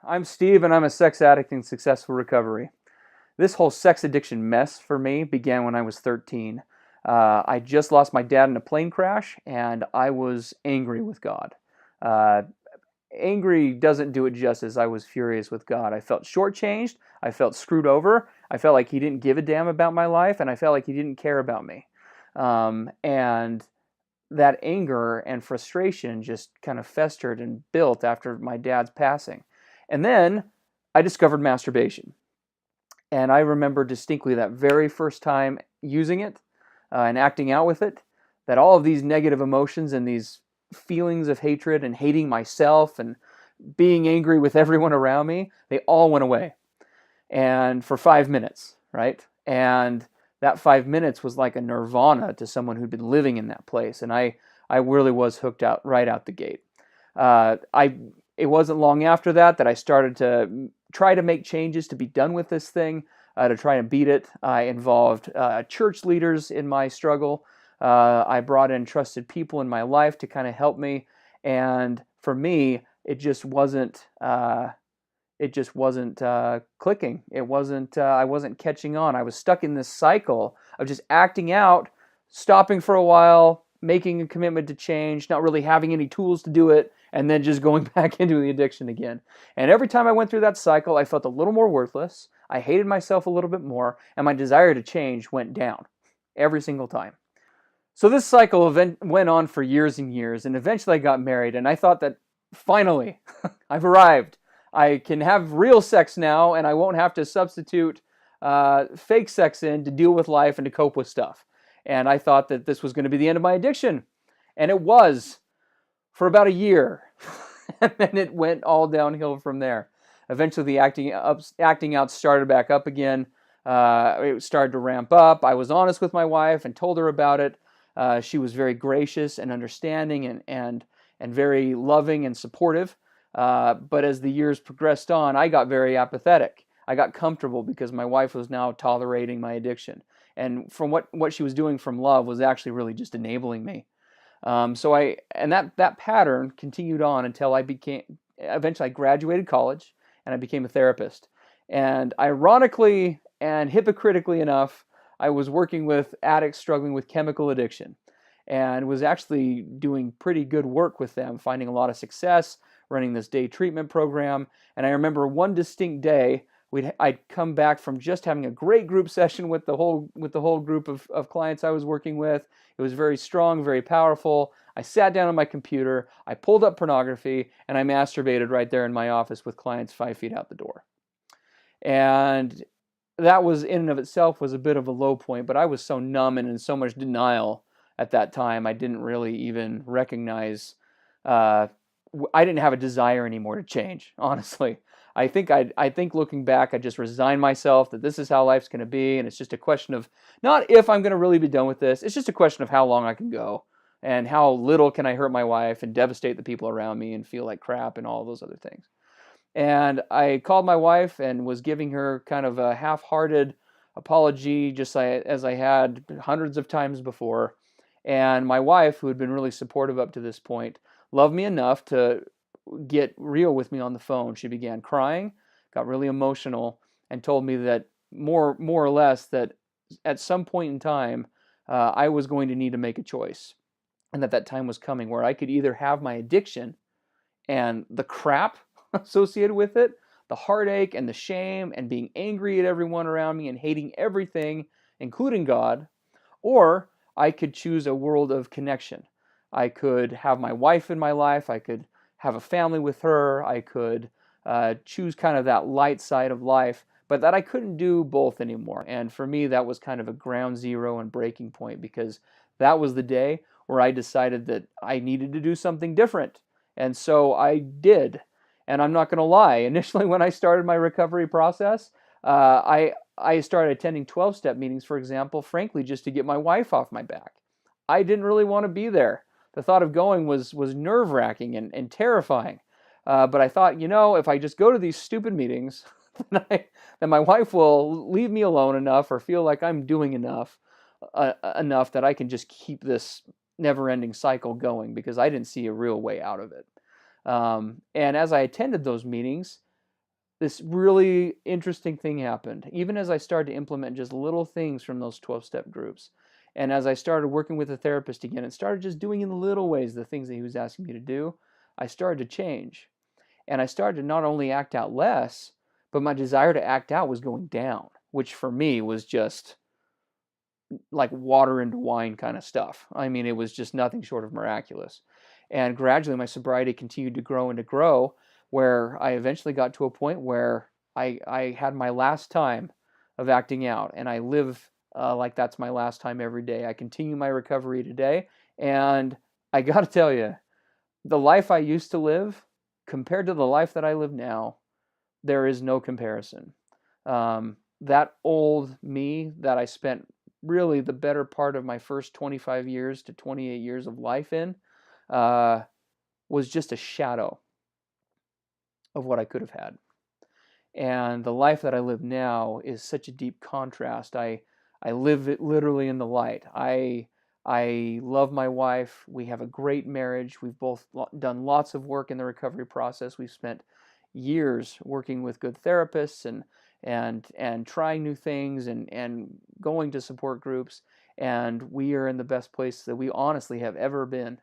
I'm Steve, and I'm a sex addict in successful recovery. This whole sex addiction mess for me began when I was 13. I just lost my dad in a plane crash, and I was angry with God. Uh, Angry doesn't do it justice. I was furious with God. I felt shortchanged. I felt screwed over. I felt like He didn't give a damn about my life, and I felt like He didn't care about me. And that anger and frustration just kind of festered and built after my dad's passing. And then I discovered masturbation. And I remember distinctly that very first time using it and acting out with it, that all of these negative emotions and these feelings of hatred and hating myself and being angry with everyone around me, they all went away. And for 5 minutes, right? And that 5 minutes was like a nirvana to someone who'd been living in that place. And I really was hooked out right out the gate. I It wasn't long after that I started to try to make changes to be done with this thing, to try and beat it. I involved church leaders in my struggle. I brought in trusted people in my life to kind of help me. And for me, it just wasn't. Clicking. It wasn't. I wasn't catching on. I was stuck in this cycle of just acting out, stopping for a while, making a commitment to change, not really having any tools to do it, and then just going back into the addiction again. And every time I went through that cycle, I felt a little more worthless. I hated myself a little bit more, and my desire to change went down every single time. So this cycle went on for years and years, and eventually I got married, and I thought that finally, I've arrived. I can have real sex now, and I won't have to substitute fake sex in to deal with life and to cope with stuff. And I thought that this was going to be the end of my addiction. And it was for about a year. And then it went all downhill from there. Eventually, the acting out started back up again. It started to ramp up. I was honest with my wife and told her about it. She was very gracious and understanding and very loving and supportive. But as the years progressed on, I got very apathetic. I got comfortable because my wife was now tolerating my addiction. And from what she was doing from love was actually really just enabling me. That pattern continued on until eventually I graduated college and I became a therapist. And ironically and hypocritically enough, I was working with addicts struggling with chemical addiction and was actually doing pretty good work with them, finding a lot of success, running this day treatment program. And I remember one distinct day, I'd come back from just having a great group session with the whole group of clients I was working with. It was very strong, very powerful. I sat down on my computer, I pulled up pornography, and I masturbated right there in my office with clients 5 feet out the door. And that was in and of itself was a bit of a low point, but I was so numb and in so much denial at that time, I didn't really even recognize, I didn't have a desire anymore to change, honestly. I think looking back, I just resigned myself that this is how life's going to be, and it's just a question of not if I'm going to really be done with this, it's just a question of how long I can go, and how little can I hurt my wife and devastate the people around me and feel like crap and all those other things. And I called my wife and was giving her kind of a half-hearted apology, just as I had hundreds of times before. And my wife, who had been really supportive up to this point, loved me enough to get real with me on the phone. She began crying, got really emotional, and told me that more or less that at some point in time, I was going to need to make a choice. And that time was coming where I could either have my addiction and the crap associated with it, the heartache and the shame and being angry at everyone around me and hating everything, including God, or I could choose a world of connection. I could have my wife in my life. I could have a family with her. I could choose kind of that light side of life, but that I couldn't do both anymore. And for me, that was kind of a ground zero and breaking point, because that was the day where I decided that I needed to do something different. And so I did. And I'm not going to lie, initially when I started my recovery process, I started attending 12-step meetings, for example, frankly, just to get my wife off my back. I didn't really want to be there. The thought of going was nerve-wracking and terrifying. But I thought, if I just go to these stupid meetings, then my wife will leave me alone enough or feel like I'm doing enough that I can just keep this never-ending cycle going, because I didn't see a real way out of it. And as I attended those meetings, this really interesting thing happened. Even as I started to implement just little things from those 12-step groups, and as I started working with a therapist again and started just doing in little ways the things that he was asking me to do, I started to change. And I started to not only act out less, but my desire to act out was going down, which for me was just like water into wine kind of stuff. I mean, it was just nothing short of miraculous. And gradually my sobriety continued to grow and to grow, where I eventually got to a point where I had my last time of acting out, and I live like that's my last time every day. I continue my recovery today, and I got to tell you, the life I used to live compared to the life that I live now, there is no comparison. That old me that I spent really the better part of my first 25 years to 28 years of life in uh, was just a shadow of what I could have had. And the life that I live now is such a deep contrast. I live it literally in the light. I love my wife. We have a great marriage. We've both done lots of work in the recovery process. We've spent years working with good therapists and trying new things and going to support groups. And we are in the best place that we honestly have ever been,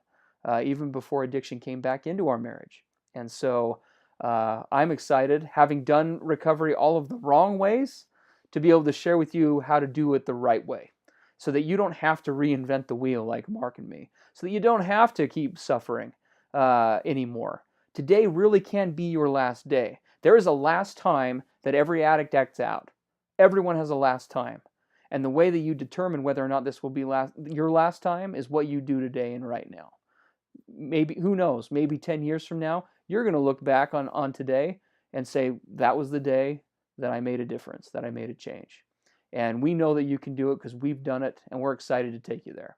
even before addiction came back into our marriage. And so I'm excited, having done recovery all of the wrong ways, to be able to share with you how to do it the right way, so that you don't have to reinvent the wheel like Mark and me, so that you don't have to keep suffering anymore. Today really can be your last day. There is a last time that every addict acts out. Everyone has a last time. And the way that you determine whether or not this will be your last time is what you do today and right now. Maybe, who knows, maybe 10 years from now, you're going to look back on today and say, that was the day that I made a difference, that I made a change. And we know that you can do it because we've done it, and we're excited to take you there.